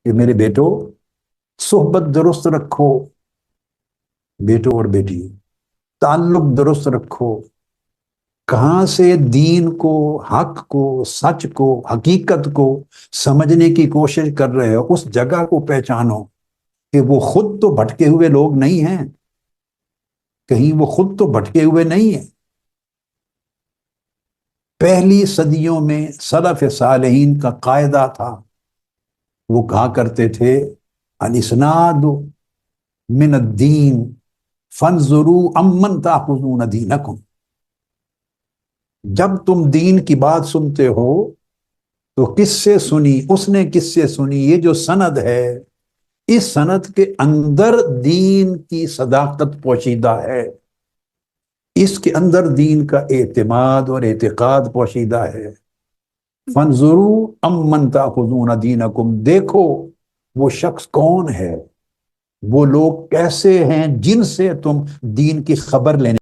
کہ میرے بیٹو صحبت درست رکھو، بیٹو اور بیٹی تعلق درست رکھو، کہاں سے دین کو، حق کو، سچ کو، حقیقت کو سمجھنے کی کوشش کر رہے ہو، اس جگہ کو پہچانو کہ وہ خود تو بھٹکے ہوئے لوگ نہیں ہیں، کہیں وہ خود تو بھٹکے ہوئے نہیں ہیں۔ پہلی صدیوں میں سلف صالحین کا قاعدہ تھا، وہ کہا کرتے تھے الاسناد من الدین فانظروا امن تاخذون دینکم۔ جب تم دین کی بات سنتے ہو تو کس سے سنی، اس نے کس سے سنی، یہ جو سند ہے اس سند کے اندر دین کی صداقت پوشیدہ ہے، اس کے اندر دین کا اعتماد اور اعتقاد پوشیدہ ہے۔ فانظروا امن تاخذون دینکم، دیکھو وہ شخص کون ہے، وہ لوگ کیسے ہیں جن سے تم دین کی خبر لینے